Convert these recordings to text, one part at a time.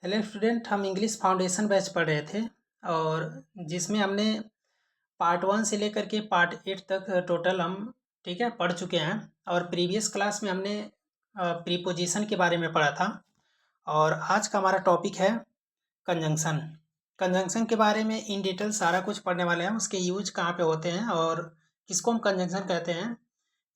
Hello student, हम English foundation batch पढ़ रहे थे और जिसमें हमने पार्ट 1 से लेकर के पार्ट 8 तक टोटल हम ठीक है पढ़ चुके हैं। और प्रीवियस क्लास में हमने प्रीपोजिशन के बारे में पढ़ा था और आज का हमारा टॉपिक है कंजंक्शन। कंजंक्शन के बारे में इन डिटेल सारा कुछ पढ़ने वाले हैं, उसके यूज कहाँ पे होते हैं और किसको हम कंजंक्शन कहते हैं,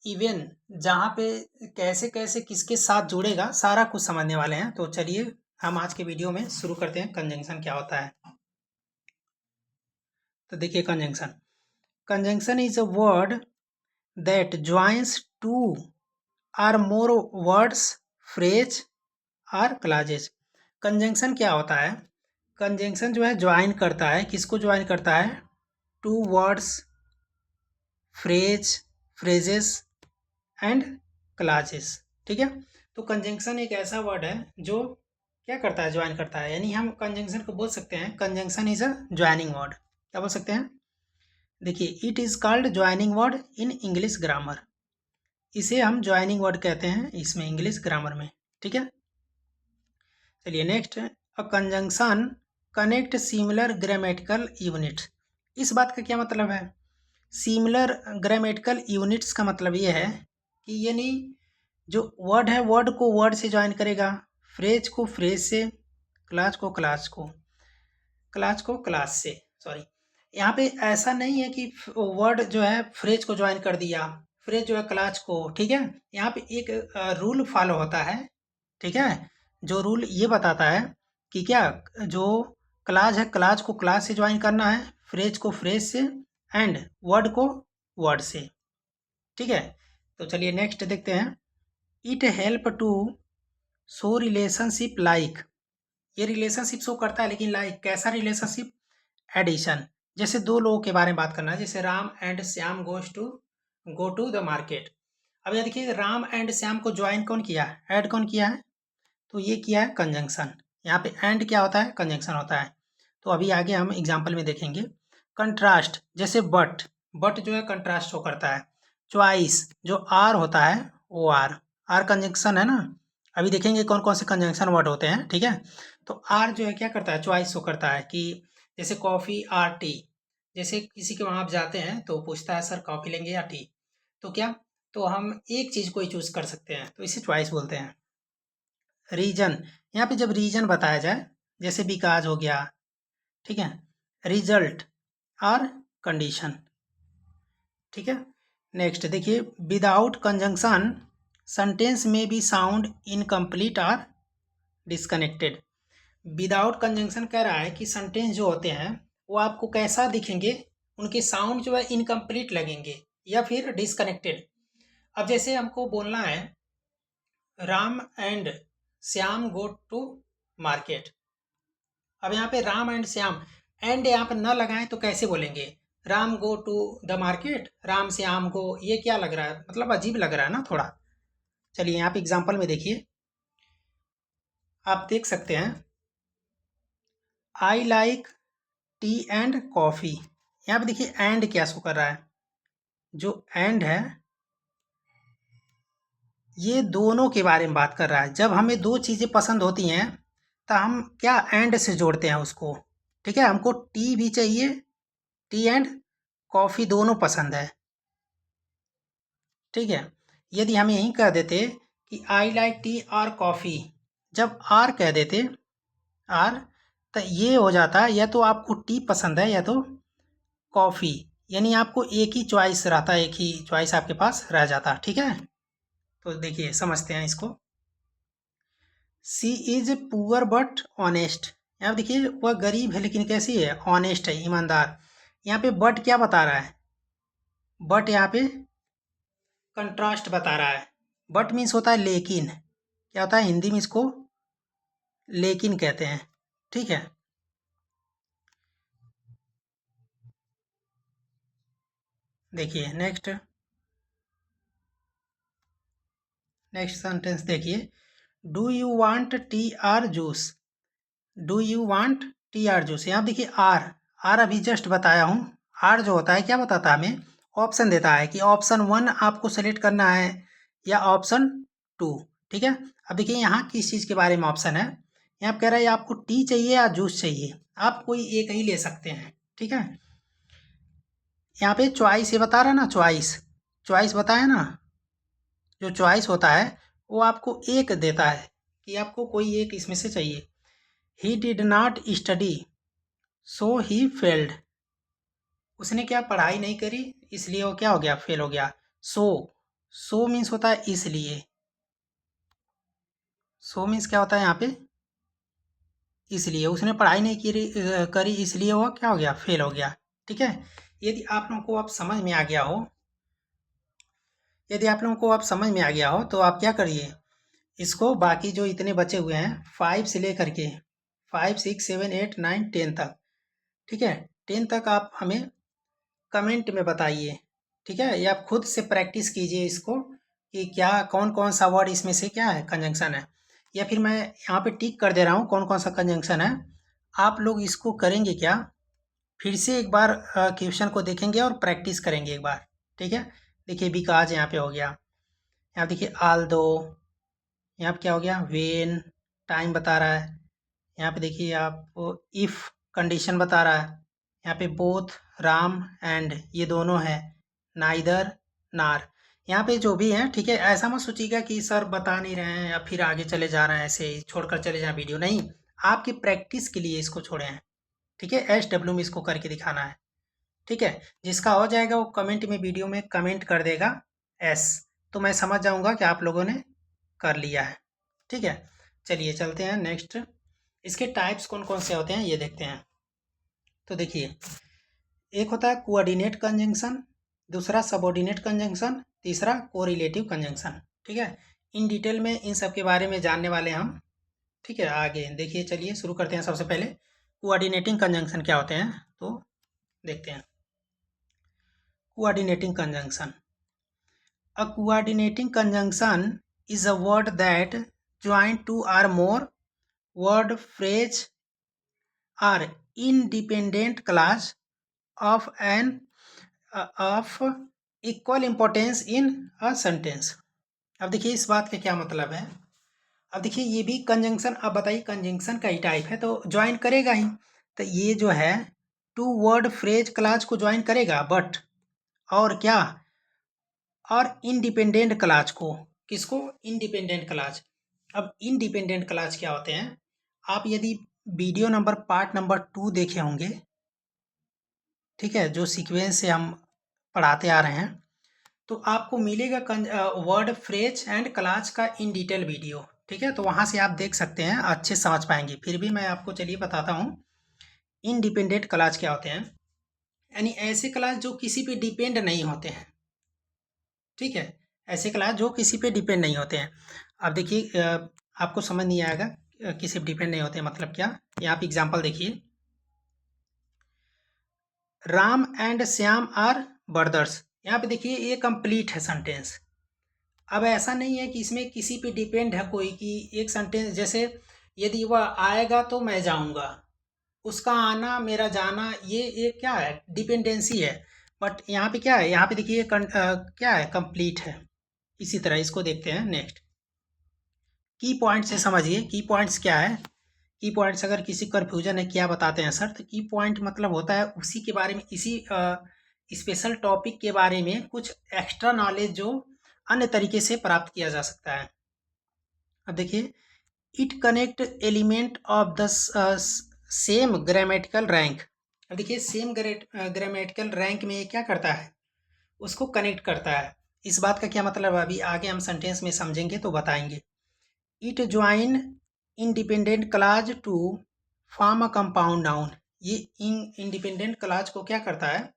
इवन जहाँ पे कैसे कैसे किसके साथ जुड़ेगा, सारा कुछ समझने वाले हैं। तो चलिए हम आज के वीडियो में शुरू करते हैं कंजंक्शन क्या होता है। तो देखिए conjunction conjunction is a word that joins two or more words, phrase और क्लॉजेज। कंजंक्शन क्या होता है? कंजंक्शन जो है ज्वाइन करता है, किसको ज्वाइन करता है? Two words, phrase, phrases and clauses. ठीक है, तो कंजंक्शन एक ऐसा वर्ड है जो क्या करता है, ज्वाइन करता है। यानी हम कंजंक्शन को बोल सकते हैं conjunction is a joining word. क्या बोल सकते हैं? देखिए, it is called joining word in English grammar. इसे हम ज्वाइनिंग वर्ड कहते हैं इसमें इंग्लिश ग्रामर में। ठीक है, चलिए next, a conjunction connect similar grammatical units. इस बात का क्या मतलब है? सिमिलर ग्रामेटिकल यूनिट्स का मतलब ये है कि यानी जो वर्ड है वर्ड को वर्ड से ज्वाइन करेगा, फ्रेज को फ्रेज से, क्लास को क्लास से, सॉरी। यहाँ पे ऐसा नहीं है कि वर्ड जो है फ्रेज को ज्वाइन कर दिया, फ्रेज जो है क्लास को। ठीक है, यहाँ पे एक रूल फॉलो होता है। ठीक है, जो रूल ये बताता है कि क्या, जो क्लास है क्लास को क्लास से ज्वाइन करना है, फ्रेज को फ्रेज से एंड वर्ड को वर्ड से। ठीक है, तो चलिए नेक्स्ट देखते हैं। It help to show relationship like. ये रिलेशनशिप शो करता है, लेकिन लाइक कैसा रिलेशनशिप? एडिशन। जैसे दो लोगों के बारे में बात करना है, जैसे Ram and Shyam go to the market. अब ये देखिए, राम एंड श्याम को ज्वाइन कौन किया है, ऐड कौन किया है? तो ये किया है कंजंक्शन। यहाँ पे एंड क्या होता है? कंजंक्शन होता है। तो अभी आगे हम एग्जाम्पल में देखेंगे। कंट्रास्ट, जैसे बट, बट जो है कंट्रास्ट शो करता है। च्वाइस, जो आर होता है वो आर कंजंक्शन है ना। अभी देखेंगे कौन कौन से कंजंक्शन वर्ड होते हैं। ठीक है, तो आर जो है क्या करता है? च्वाइस शो करता है कि जैसे कॉफ़ी आर टी। जैसे किसी के वहाँ आप जाते हैं तो पूछता है सर कॉफ़ी लेंगे या टी, तो क्या, तो हम एक चीज़ को ही चूज़ कर सकते हैं, तो इसे च्वाइस बोलते हैं। रीजन, यहाँ पे जब रीजन बताया जाए, जैसे बिकॉज हो गया। ठीक है, रिजल्ट और कंडीशन। ठीक है, नेक्स्ट देखिए, विदाउट कंजंक्शन सेंटेंस में बी साउंड इनकम्प्लीट और डिस्कनेक्टेड। विदाउट कंजंक्शन कह रहा है कि सेंटेंस जो होते हैं वो आपको कैसा दिखेंगे, उनके साउंड जो है इनकम्प्लीट लगेंगे या फिर डिस्कनेक्टेड। अब जैसे हमको बोलना है Ram and Shyam go to market. अब यहाँ पे राम एंड श्याम, एंड यहाँ पे न लगाएं तो कैसे बोलेंगे? Ram go to the market, Ram Shyam को, ये क्या लग रहा है? मतलब अजीब लग रहा है ना थोड़ा। चलिए यहाँ पे एग्जांपल में देखिए, आप देख सकते हैं, I like T and coffee. यहाँ पे देखिए एंड क्या शो कर रहा है? जो एंड है ये दोनों के बारे में बात कर रहा है। जब हमें दो चीज़ें पसंद होती हैं तो हम क्या, एंड से जोड़ते हैं उसको। ठीक है, हमको टी भी चाहिए, टी एंड कॉफ़ी दोनों पसंद है। ठीक है, यदि हम यहीं कह देते कि आई लाइक टी और कॉफ़ी, जब आर कह देते आर, तो ये हो जाता, या तो आपको टी पसंद है या तो कॉफ़ी, यानी आपको एक ही चॉइस रहता, एक ही चॉइस आपके पास रह जाता। ठीक है, तो देखिए समझते हैं इसको। सी इज पुअर बट ऑनेस्ट। यहाँ पे देखिए वह गरीब है लेकिन कैसी है? ऑनेस्ट है, ईमानदार। यहाँ पे बट क्या बता रहा है? बट यहाँ पे कंट्रास्ट बता रहा है। बट मीन्स होता है लेकिन, क्या होता है हिंदी में इसको? लेकिन कहते हैं। ठीक है, देखिए नेक्स्ट, नेक्स्ट सेंटेंस देखिए, do you want T R juice. Do you want T R juice, यहाँ देखिए आर, आर अभी जस्ट बताया हूँ। आर जो होता है क्या बताता है हमें? ऑप्शन देता है कि ऑप्शन 1 आपको सेलेक्ट करना है या ऑप्शन 2। ठीक है, अब देखिए यहाँ किस चीज़ के बारे में ऑप्शन है? यहाँ पे कह रहा है आपको टी चाहिए या जूस चाहिए, आप कोई एक ही ले सकते हैं, ठीक है। यहाँ पे चॉइस ये बता रहा है ना, चॉइस चॉइस बताया ना, जो चॉइस होता है वो आपको एक देता है कि आपको कोई एक इसमें से चाहिए। He did not study so he failed, उसने क्या पढ़ाई नहीं करी इसलिए वो क्या हो गया, फेल हो गया। सो सो मीन्स होता है इसलिए, सो मीन्स क्या होता है यहाँ पे, इसलिए उसने पढ़ाई नहीं करी इसलिए वो क्या हो गया, फेल हो गया, ठीक है। यदि आप लोगों को अब समझ में आ गया हो, यदि आप लोगों को अब समझ में आ गया हो तो आप क्या करिए, इसको बाकी जो इतने बचे हुए हैं 5 से लेकर के 5 6 7 8 9 10 तक, ठीक है, 10 तक आप हमें कमेंट में बताइए, ठीक है, या आप खुद से प्रैक्टिस कीजिए इसको कि क्या कौन कौन सा वर्ड इसमें से क्या है, कंजंक्शन है, या फिर मैं यहाँ पे टिक कर दे रहा हूँ कौन कौन सा कंजंक्शन है। आप लोग इसको करेंगे क्या, फिर से एक बार क्वेश्चन को देखेंगे और प्रैक्टिस करेंगे एक बार, ठीक है। देखिए बिकॉज यहाँ पे हो गया, यहाँ देखिए आल दो, यहाँ पे क्या हो गया, वेन टाइम बता रहा है, यहाँ पे देखिए आपको इफ़ कंडीशन बता रहा है, यहाँ पे बोथ राम एंड ये दोनों है, नाइदर नार, यहाँ पे जो भी है, ठीक है। ऐसा मत सोचिएगा कि सर बता नहीं रहे हैं या फिर आगे चले जा रहे हैं ऐसे ही छोड़कर चले जाएं वीडियो, नहीं, आपकी प्रैक्टिस के लिए इसको छोड़े हैं, ठीक है। SW में इसको करके दिखाना है, ठीक है। जिसका हो जाएगा वो कमेंट में, वीडियो में कमेंट कर देगा एस, तो मैं समझ जाऊंगा कि आप लोगों ने कर लिया है, ठीक है। चलिए चलते हैं नेक्स्ट, इसके टाइप्स कौन कौन से होते हैं ये देखते हैं। तो देखिए एक होता है कोऑर्डिनेट कंजंक्शन, दूसरा सबऑर्डिनेट कंजंक्शन, तीसरा कोरिलेटिव कंजंक्शन, ठीक है। इन डिटेल में इन सब के बारे में जानने वाले हैं हम, ठीक है। आगे देखिए, चलिए शुरू करते हैं। सबसे पहले कोऑर्डिनेटिंग कंजंक्शन क्या होते हैं तो देखते हैं। Coordinating conjunction, a coordinating conjunction is a word that join two or more word phrase or independent clause of an of equal importance in a sentence। अब देखिए इस बात का क्या मतलब है। अब देखिए ये भी कंजंक्शन, अब बताइए कंजंक्शन का ही टाइप है तो ज्वाइन करेगा ही, तो ये जो है टू वर्ड फ्रेज क्लाज को ज्वाइन करेगा, बट और क्या, और इंडिपेंडेंट क्लाज को, किसको, इंडिपेंडेंट क्लाज। अब इंडिपेंडेंट क्लाज क्या होते हैं, आप यदि वीडियो नंबर पार्ट नंबर 2 देखे होंगे, ठीक है, जो सीक्वेंस से हम पढ़ाते आ रहे हैं, तो आपको मिलेगा वर्ड फ्रेज एंड क्लाज का इन डिटेल वीडियो, ठीक है। तो वहाँ से आप देख सकते हैं, अच्छे समझ पाएंगे। फिर भी मैं आपको चलिए बताता हूँ इंडिपेंडेंट क्लाज क्या होते हैं, यानी ऐसे क्लास जो किसी पे डिपेंड नहीं होते हैं, ठीक है, ऐसे क्लास जो किसी पे डिपेंड नहीं होते हैं। अब देखिए आपको समझ नहीं आएगा किसी पे डिपेंड नहीं होते मतलब क्या, यहाँ पे एग्जांपल देखिए, Ram and Shyam are brothers, यहाँ पे देखिए ये कंप्लीट है सेंटेंस। अब ऐसा नहीं है कि इसमें किसी पे डिपेंड है कोई, कि एक सेंटेंस जैसे यदि वह आएगा तो मैं जाऊंगा, उसका आना मेरा जाना, ये क्या है, डिपेंडेंसी है। बट यहाँ पे क्या है, यहाँ पे देखिए क्या है, कंप्लीट है। इसी तरह इसको देखते हैं नेक्स्ट, की पॉइंट से समझिए। की पॉइंट्स क्या है, की पॉइंट्स अगर किसी कन्फ्यूजन है क्या बताते हैं सर, तो की पॉइंट मतलब होता है उसी के बारे में, इसी स्पेशल टॉपिक के बारे में कुछ एक्स्ट्रा नॉलेज जो अन्य तरीके से प्राप्त किया जा सकता है। अब देखिए, it connect element of the same grammatical rank. अब देखिए सेम ग्रामेटिकल रैंक में ये क्या करता है, उसको कनेक्ट करता है। इस बात का क्या मतलब है अभी आगे हम सेंटेंस में समझेंगे तो बताएंगे। It join independent clause to form a compound noun, ये इंडिपेंडेंट क्लाज को क्या करता है,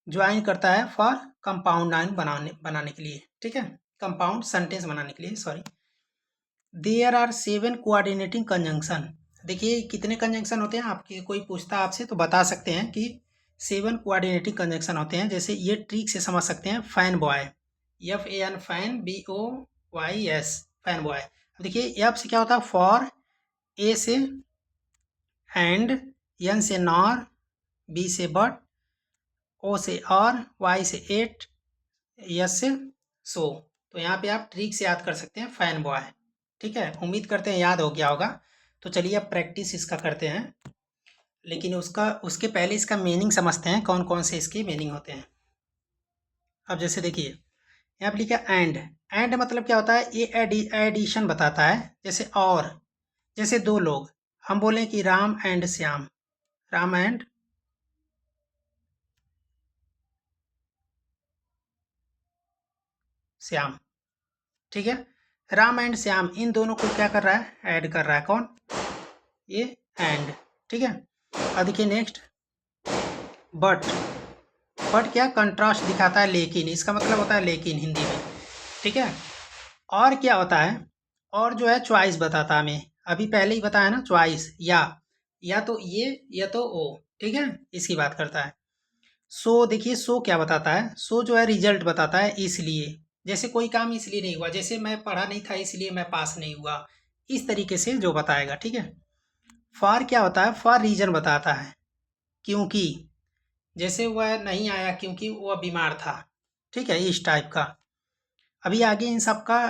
ज्वाइन करता है फॉर कंपाउंड नाउन बनाने के लिए, ठीक है, कंपाउंड सेंटेंस बनाने के लिए, sorry. There are 7 coordinating conjunction. देखिए कितने कंजंक्शन होते हैं, आपकी कोई पूछता है आपसे तो बता सकते हैं कि 7 कोऑर्डिनेटिंग कंजंक्शन होते हैं। जैसे ये ट्रिक से समझ सकते हैं, fan boy, FAN fan, BOYS fan boy. देखिए एफ से क्या होता है, फॉर, ए से एंड, एन से नॉर, बी से बट, ओ से और, वाई से एट, यस से सो। तो यहाँ पे आप ट्रिक से याद कर सकते हैं फैन बॉय, ठीक है। उम्मीद करते हैं याद हो गया होगा। तो चलिए अब प्रैक्टिस इसका करते हैं, लेकिन उसके पहले इसका मीनिंग समझते हैं, कौन कौन से इसके मीनिंग होते हैं। अब जैसे देखिए यहाँ पे लिखा एंड। एंड मतलब क्या होता है, ये एडिशन बताता है। जैसे और, जैसे दो लोग, हम बोलें कि राम एंड श्याम, राम एंड श्याम, ठीक है। राम एंड श्याम इन दोनों को क्या कर रहा है, ऐड कर रहा है। कौन, ये एंड, ठीक है। अब देखिए नेक्स्ट, बट। बट क्या, कंट्रास्ट दिखाता है, लेकिन इसका मतलब होता है लेकिन हिंदी में, ठीक है। और क्या होता है, और जो है चॉइस बताता है हमें, अभी पहले ही बताया ना, चॉइस, या तो ये या तो ओ, ठीक है, इसकी बात करता है। सो देखिए, सो क्या बताता है, सो जो है रिजल्ट बताता है, इसलिए। जैसे कोई काम इसलिए नहीं हुआ, जैसे मैं पढ़ा नहीं था इसलिए मैं पास नहीं हुआ, इस तरीके से जो बताएगा, ठीक है। फॉर क्या होता है, फॉर रीजन बताता है, क्योंकि, जैसे वह नहीं आया क्योंकि वह बीमार था, ठीक है, इस टाइप का। अभी आगे इन सब का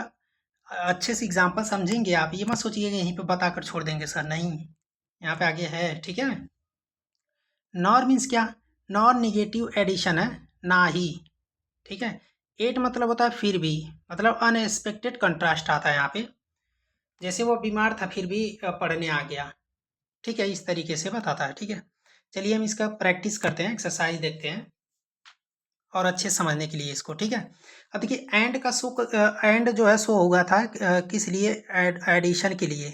अच्छे से एग्जाम्पल समझेंगे आप, ये मत सोचिएगा यहीं पे बताकर छोड़ देंगे सर, नहीं, यहाँ पे आगे है, ठीक है। नॉर मीन्स क्या, नॉन निगेटिव एडिशन है, ना ही, ठीक है। एट मतलब होता है फिर भी, मतलब अनएक्सपेक्टेड कंट्रास्ट आता है यहाँ पे, जैसे वो बीमार था फिर भी पढ़ने आ गया, ठीक है, इस तरीके से बताता है, ठीक है। चलिए हम इसका प्रैक्टिस करते हैं, एक्सरसाइज देखते हैं और अच्छे से समझने के लिए इसको, ठीक है। अब देखिए एंड का शो, एंड जो है शो हुआ था किस लिए, एडिशन के लिए,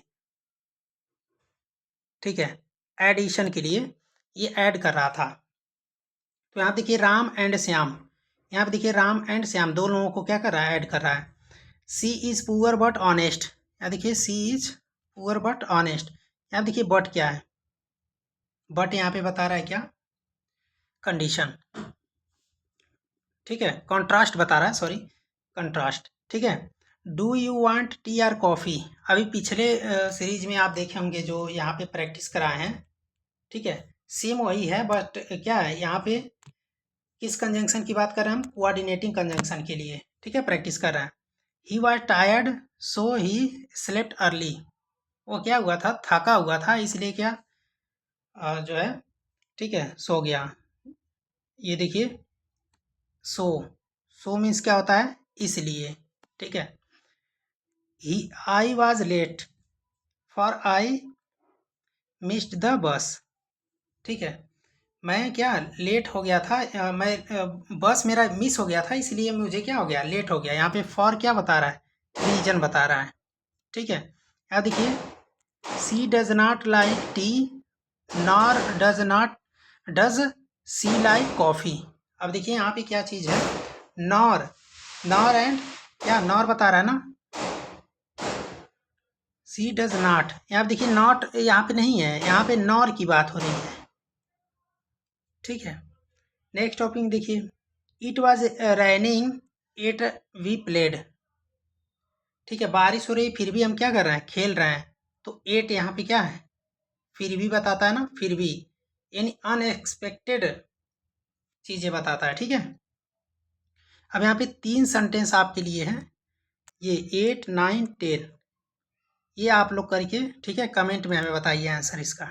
ठीक है, एडिशन के लिए ये ऐड कर रहा था। तो यहाँ देखिए राम एंड श्याम, यहाँ पे देखिए राम एंड श्याम दो लोगों को क्या कर रहा है, ऐड कर रहा है। सी इज पुअर बट ऑनेस्ट, यहाँ देखिए she is poor but honest, यहाँ देखिए बट क्या है, बट यहाँ पे बता रहा है क्या, कंडीशन, ठीक है, कॉन्ट्रास्ट बता रहा है, सॉरी, कंट्रास्ट, ठीक है। Do you want T R coffee, अभी पिछले सीरीज में आप देखे होंगे जो यहाँ पे प्रैक्टिस कराए हैं, ठीक है, सेम वही है, बट क्या है यहाँ पे किस कंजंक्शन की बात कर रहे हैं हम, कोऑर्डिनेटिंग कंजंक्शन के लिए, ठीक है, प्रैक्टिस कर रहे हैं। He was tired so he slept early, वो क्या हुआ था, थका हुआ था, इसलिए क्या जो है, ठीक है, सो गया। ये देखिए सो, सो मीन्स क्या होता है, इसलिए, ठीक है। ही, I was late for I missed the bus, ठीक है, मैं क्या लेट हो गया था, बस मेरा मिस हो गया था, इसलिए मुझे क्या हो गया, लेट हो गया। यहाँ पे फॉर क्या बता रहा है, रीजन बता रहा है, ठीक है। यहाँ देखिए she does not like tea nor does she like coffee. अब देखिए यहाँ पे क्या चीज़ है, नॉर, नॉर एंड क्या, नॉर बता रहा है ना, सी डज नॉट, यहाँ पे देखिए नॉट यहाँ पे नहीं है, यहाँ पे नॉर की बात हो रही है, ठीक है। नेक्स्ट टॉपिक देखिए, it was raining it we played, ठीक है, बारिश हो रही फिर भी हम क्या कर रहे हैं, खेल रहे हैं। तो एट यहाँ पे क्या है, फिर भी बताता है ना, फिर भी, यानी अनएक्सपेक्टेड चीज़ें बताता है, ठीक है। अब यहाँ पे 3 सेंटेंस आपके लिए हैं, ये 8, 9, 10, ये आप लोग करके, ठीक है, कमेंट में हमें बताइए आंसर इसका।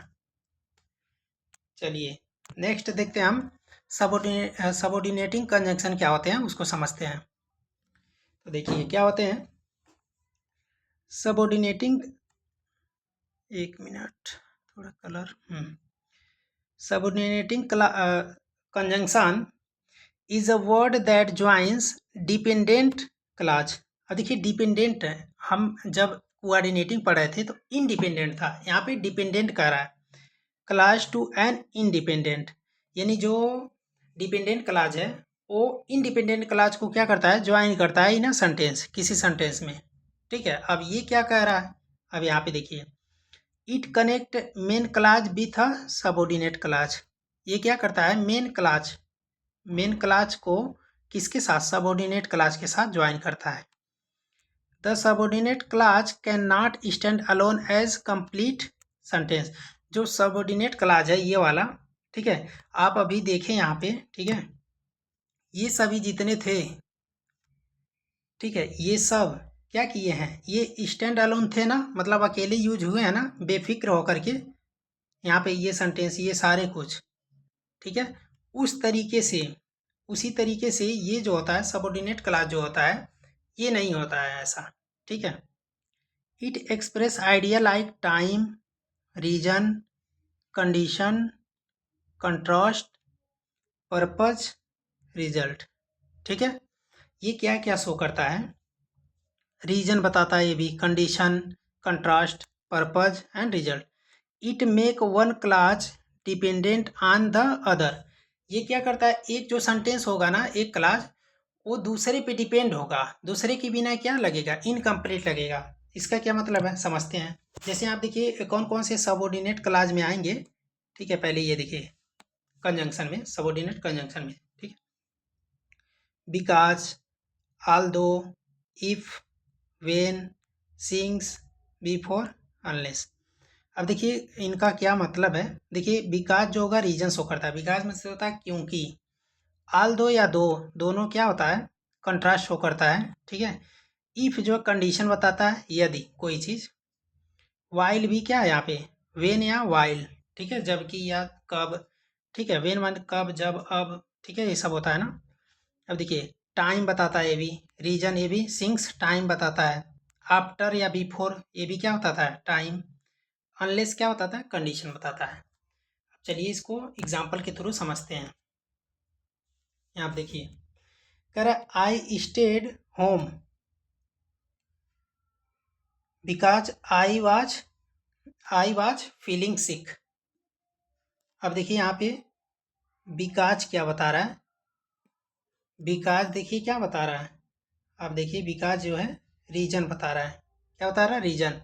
चलिए नेक्स्ट देखते हैं हम, सबऑर्डिनेटिंग कंजंक्शन क्या होते हैं उसको समझते हैं। तो देखिए क्या होते हैं सबऑर्डिनेटिंग, एक मिनट, थोड़ा colour, subordinating conjunction is a word that joins dependent clause. अब देखिए डिपेंडेंट है, हम जब कोऑर्डिनेटिंग पढ़ रहे थे तो इंडिपेंडेंट था, यहाँ पे डिपेंडेंट कर रहा है, क्लॉज टू एन इंडिपेंडेंट, यानी जो डिपेंडेंट क्लॉज है वो इंडिपेंडेंट क्लॉज को क्या करता है, ज्वाइन करता है इन सेंटेंस, किसी सेंटेंस में, ठीक है। अब ये क्या कह रहा है, अब यहाँ पे देखिए it connect main clause with a subordinate clause, ये क्या करता है, मेन क्लॉज को किसके साथ, सबऑर्डिनेट क्लॉज के साथ ज्वाइन करता है। The subordinate clause can not stand alone as complete sentence, जो सबऑर्डिनेट क्लॉज है ये वाला, ठीक है, आप अभी देखें यहाँ पे, ठीक है, ये सभी जितने थे, ठीक है, ये सब क्या किए हैं, ये स्टैंड अलोन थे ना, मतलब अकेले यूज हुए हैं ना, बेफिक्र होकर के। यहाँ पे ये सेंटेंस, ये सारे कुछ, ठीक है। उस तरीके से, उसी तरीके से ये जो होता है सबऑर्डिनेट क्लास जो होता है, ये नहीं होता है ऐसा, ठीक है। It express idea like time, reason, condition, contrast, purpose, result, ठीक है। ये क्या क्या शो करता है, रीजन बताता है ये भी, condition, contrast, purpose and result. It make one class dependent on the other. ये क्या करता है, एक जो सेंटेंस होगा ना, एक क्लास, वो दूसरे पे डिपेंड होगा, दूसरे के बिना क्या लगेगा, इनकम्प्लीट लगेगा। इसका क्या मतलब है, समझते हैं। जैसे आप देखिए कौन कौन से सबऑर्डिनेट क्लास में आएंगे, ठीक है। पहले ये देखिए कंजंक्शन में, सबऑर्डिनेट कंजंक्शन में, ठीक है। Because, although, if, when, since, before, unless. अब देखिए इनका क्या मतलब है। देखिए बिकॉज जो होगा रीजन शो करता है, बिकॉज में से होता है क्योंकि, आल दो या दो, दोनों क्या होता है, कंट्रास्ट शो करता है, ठीक है। इफ जो कंडीशन बताता है, यदि कोई चीज़, वाइल भी क्या है यहाँ पे, वेन या वाइल, ठीक है, जबकि या कब, ठीक है। वेन मान कब, जब, अब, ठीक है, ये सब होता है ना। अब देखिए टाइम बताता है ये भी, रीजन ये भी, सिंस टाइम बताता है, आफ्टर या बिफोर ये भी क्या बताता है, टाइम, अनलेस क्या बताता है, कंडीशन बताता है। अब चलिए इसको एग्जाम्पल के थ्रू समझते हैं। यहाँ आप देखिए, कह रहा है I stayed home because I was feeling सिक। अब देखिए यहाँ पे बिकॉज क्या बता रहा है, बिकॉज देखिए क्या बता रहा है, अब देखिए बिकॉज जो है रीजन बता रहा है, क्या बता रहा है, रीजन।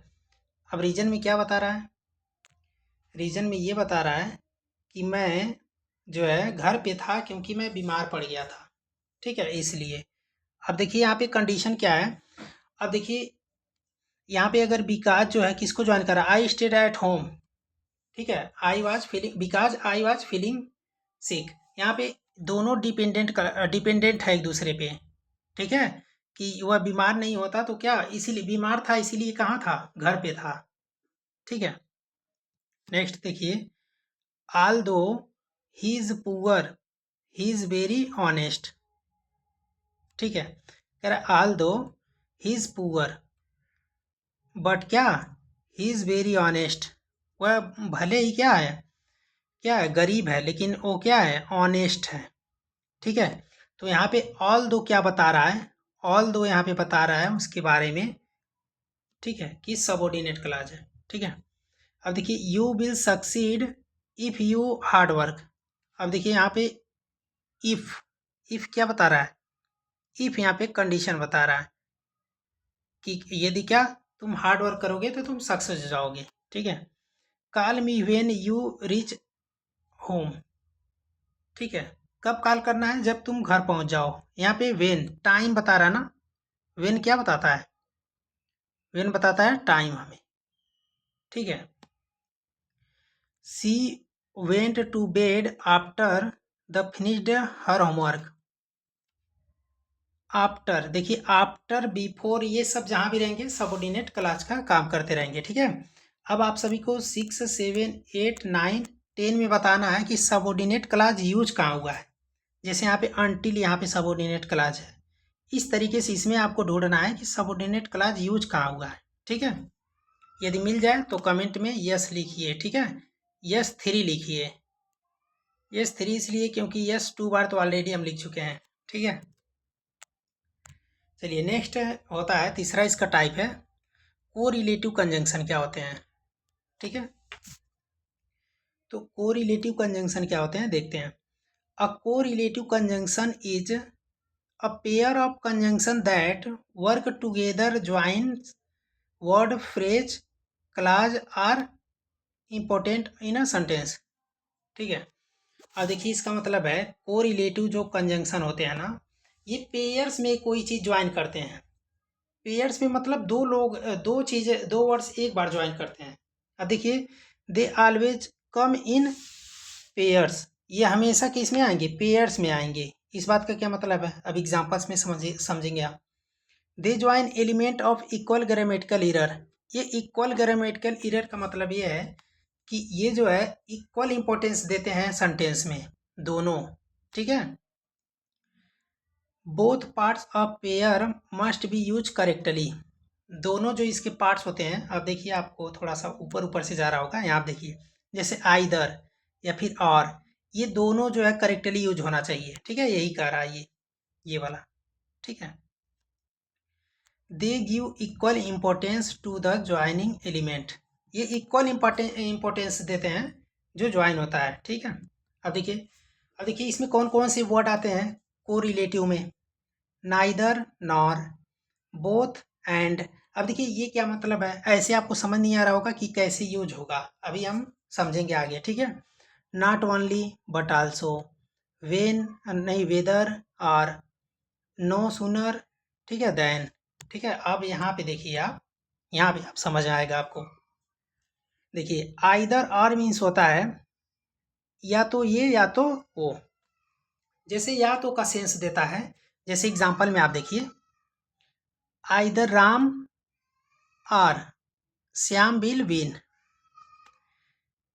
अब रीजन में क्या बता रहा है, रीजन में ये बता रहा है कि मैं जो है घर पे था क्योंकि मैं बीमार पड़ गया था, ठीक है, इसलिए। अब देखिए यहाँ पे कंडीशन क्या है, अब देखिए यहाँ पे अगर बिकॉज जो है किसको ज्वाइन करा, आई स्टेड एट होम, ठीक है, I was feeling, because I was feeling सिक। यहाँ पे दोनों डिपेंडेंट है एक दूसरे पे, ठीक है, कि वह बीमार नहीं होता तो क्या, इसीलिए बीमार था, इसीलिए कहाँ था, घर पे था, ठीक है। नेक्स्ट देखिए, ऑल दो he is poor he is very honest, ठीक है। कह रहा ऑल दो ही इज पुअर बट क्या, ही इज वेरी ऑनेस्ट, वह भले ही क्या है, गरीब है, लेकिन वो क्या है, ऑनेस्ट है, ठीक है। तो यहाँ पे ऑल दो क्या बता रहा है, ऑल दो यहाँ पे बता रहा है उसके बारे में, ठीक है, कि सबऑर्डिनेट क्लॉज है, ठीक है। अब देखिए you will succeed if you hard work. अब देखिए यहाँ पे इफ, इफ क्या बता रहा है, इफ यहाँ पे कंडीशन बता रहा है कि यदि क्या, तुम हार्ड वर्क करोगे तो तुम सक्सेस हो जाओगे, ठीक है। Call me when you reach home, ठीक है, कब कॉल करना है, जब तुम घर पहुंच जाओ। यहाँ पे वेन टाइम बता रहा है ना, वेन क्या बताता है, वेन बताता है टाइम हमें, ठीक है। She went to bed after the finished her homework. After देखिए, आफ्टर, बिफोर, ये सब जहाँ भी रहेंगे सबऑर्डिनेट क्लॉज का काम करते रहेंगे, ठीक है। अब आप सभी को 6, 7, 8, 9, 10 में बताना है कि सबऑर्डिनेट क्लॉज यूज कहाँ हुआ है। जैसे यहाँ पे अनटिल, यहाँ पे सबऑर्डिनेट क्लॉज है, इस तरीके से इसमें आपको ढूंढना है कि सबऑर्डिनेट क्लॉज यूज कहाँ हुआ है, ठीक है। यदि मिल जाए तो कमेंट में यस लिखिए, ठीक है, यस 3 लिखिए, यस 3 इसलिए क्योंकि यस 2 बार तो ऑलरेडी हम लिख चुके हैं, ठीक है। चलिए नेक्स्ट होता है तीसरा, इसका टाइप है कोरिलेटिव कंजंक्शन क्या होते हैं, ठीक है। तो कोरिलेटिव कंजंक्शन क्या होते हैं देखते हैं। A correlative conjunction is a pair of conjunction that work together, joins word, phrase, clause are important in a sentence, ठीक है। अब देखिए इसका मतलब है कोरिलेटिव जो कंजंक्शन होते हैं ना, ये पेयर्स में कोई चीज़ ज्वाइन करते हैं। पेयर्स में मतलब दो लोग, दो चीज़ें, दो वर्ड्स एक बार ज्वाइन करते हैं। अब देखिए they always come in pairs, ये हमेशा किस में आएंगे, पेयर्स में आएंगे। इस बात का क्या मतलब है, अब एग्जांपल्स में समझेंगे आप। They join element of equal grammatical error. ये इक्वल ग्रामेटिकल एरर का मतलब ये है कि ये जो है इक्वल इंपॉर्टेंस देते हैं सेंटेंस में, दोनों, ठीक है। Both parts of pair must be use correctly. दोनों जो इसके पार्ट्स होते हैं, अब देखिए आपको थोड़ा सा ऊपर ऊपर से जा रहा होगा, यहाँ आप देखिए जैसे आइदर या फिर और, ये दोनों जो है करेक्टली यूज होना चाहिए, ठीक है, यही कह रहा है ये वाला, ठीक है। They give equal importance to the joining element. ये इक्वल इम्पोर्टेंस देते हैं जो ज्वाइन होता है, ठीक है। अब देखिए इसमें कौन कौन से वर्ड आते हैं को रिलेटिव में, नाइदर नॉर, बोथ एंड। अब देखिए ये क्या मतलब है, ऐसे आपको समझ नहीं आ रहा होगा कि कैसे यूज होगा, अभी हम समझेंगे आगे, ठीक है। Not only but also, when नहीं वेदर, और नो सूनर, ठीक है, देन, ठीक है। अब यहाँ पे देखिए आप, यहाँ पे आप समझ आएगा आपको। देखिए आइदर और मीन्स होता है या तो ये या तो वो, जैसे या तो का सेंस देता है। जैसे एग्जांपल में आप देखिए, आइदर राम और श्याम विल विन,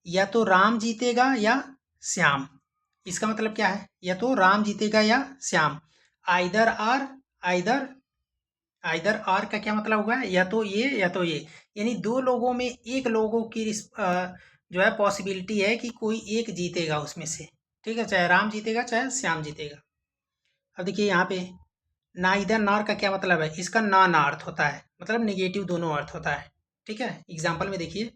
या तो राम जीतेगा या श्याम। इसका मतलब क्या है, या तो राम जीतेगा या श्याम। आइदर और, आइदर आइदर आर का क्या मतलब हुआ, या तो ये या तो ये, यानी दो लोगों में एक लोगों की जो है पॉसिबिलिटी है कि कोई एक जीतेगा उसमें से, ठीक है, चाहे राम जीतेगा चाहे श्याम जीतेगा। अब देखिए यहाँ पे नाइदर नॉर का क्या मतलब है, इसका नॉन अर्थ होता है, मतलब निगेटिव दोनों अर्थ होता है, ठीक है। एग्जाम्पल में देखिए,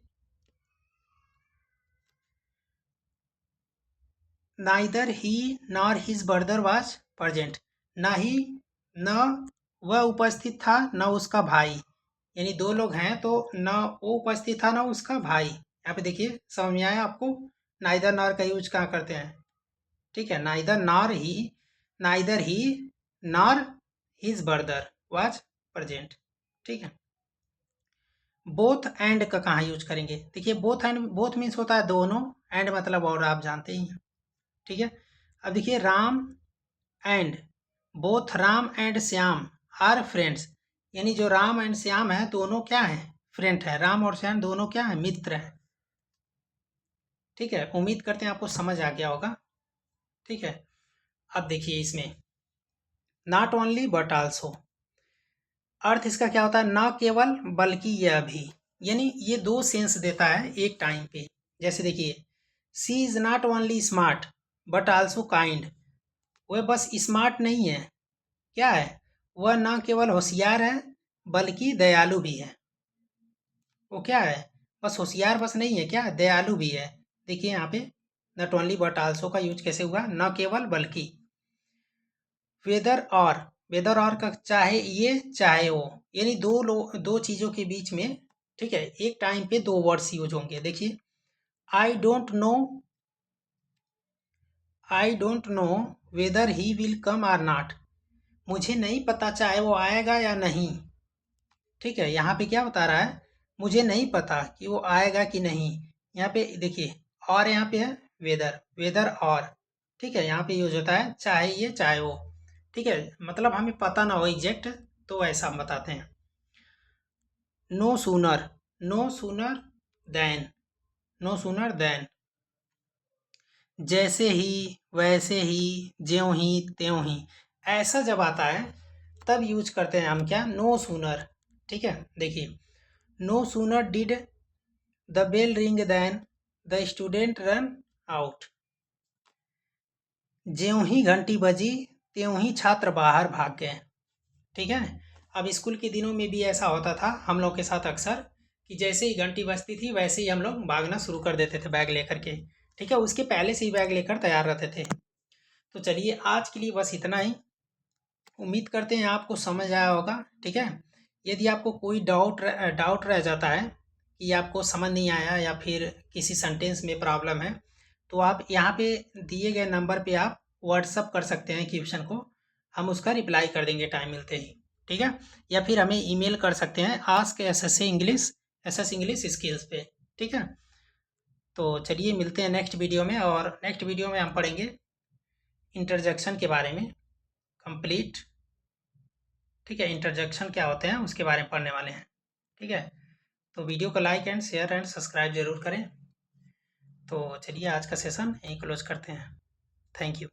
neither he nor his brother was present, ना ही, न वह उपस्थित था न उसका भाई, यानी दो लोग हैं तो न वो उपस्थित था न उसका भाई। यहाँ पे देखिए समझ में आया आपको, नाइदर नॉर का यूज कहाँ करते हैं, ठीक है। Neither he nor his brother was present, ठीक है। बोथ एंड का कहाँ यूज करेंगे, देखिए बोथ एंड, बोथ मीन्स होता है दोनों, एंड मतलब और आप जानते ही हैं, ठीक है। अब देखिए Ram and, both Ram and Shyam are friends, यानी जो राम एंड श्याम है दोनों क्या है, फ्रेंड है। राम और श्याम दोनों क्या है, मित्र है, ठीक है। उम्मीद करते हैं आपको समझ आ गया होगा, ठीक है। अब देखिए इसमें नॉट ओनली बट आल्सो, अर्थ इसका क्या होता है, न केवल बल्कि यह भी, यानी ये दो सेंस देता है एक टाइम पे। जैसे देखिए, she is not only smart but also kind, वह बस स्मार्ट नहीं है, क्या है, वह न केवल होशियार है बल्कि दयालु भी है। वो क्या है, बस होशियार बस नहीं है, क्या दयालु भी है। देखिए यहाँ पे नॉट ओनली बट आल्सो का यूज कैसे हुआ, न केवल बल्कि। वेदर और का चाहे ये चाहे वो, यानी दो चीज़ों के बीच में, ठीक है, एक टाइम पे दो वर्ड्स यूज होंगे। देखिए I don't know, I don't know whether he will come or not, मुझे नहीं पता चाहे वो आएगा या नहीं, ठीक है। यहाँ पे क्या बता रहा है, मुझे नहीं पता कि वो आएगा कि नहीं। यहाँ पे देखिए और यहाँ पे है वेदर और, ठीक है, यहाँ पे यूज होता है चाहे ये चाहे वो, ठीक है, मतलब हमें पता ना हो एग्जैक्ट, तो ऐसा हम बताते हैं। No sooner, no sooner than, no sooner than, जैसे ही वैसे ही, ज्यों ही त्यों ही, ऐसा जब आता है तब यूज करते हैं हम क्या, नो सूनर, ठीक है। देखिए no sooner did the bell ring than the student run out, ज्यों ही घंटी बजी त्यों ही छात्र बाहर भाग गए, ठीक है। अब स्कूल के दिनों में भी ऐसा होता था हम लोग के साथ अक्सर, कि जैसे ही घंटी बजती थी वैसे ही हम लोग भागना शुरू कर देते थे बैग लेकर के, ठीक है, उसके पहले से ही बैग लेकर तैयार रहते थे। तो चलिए आज के लिए बस इतना ही, उम्मीद करते हैं आपको समझ आया होगा, ठीक है। यदि आपको कोई डाउट रह जाता है कि आपको समझ नहीं आया या फिर किसी सेंटेंस में प्रॉब्लम है, तो आप यहाँ पे दिए गए नंबर पे आप व्हाट्सअप कर सकते हैं क्वेश्चन को, हम उसका रिप्लाई कर देंगे टाइम मिलते ही, ठीक है। या फिर हमें ईमेल कर सकते हैं आस्क एस इंग्लिश स्किल्स पे, ठीक है। तो चलिए मिलते हैं नेक्स्ट वीडियो में, और नेक्स्ट वीडियो में हम पढ़ेंगे इंटरजेक्शन के बारे में कंप्लीट। ठीक है? इंटरजेक्शन क्या होते हैं उसके बारे में पढ़ने वाले हैं, ठीक है? तो वीडियो को like and share and subscribe ज़रूर करें। तो चलिए आज का सेशन यहीं क्लोज़ करते हैं। Thank you.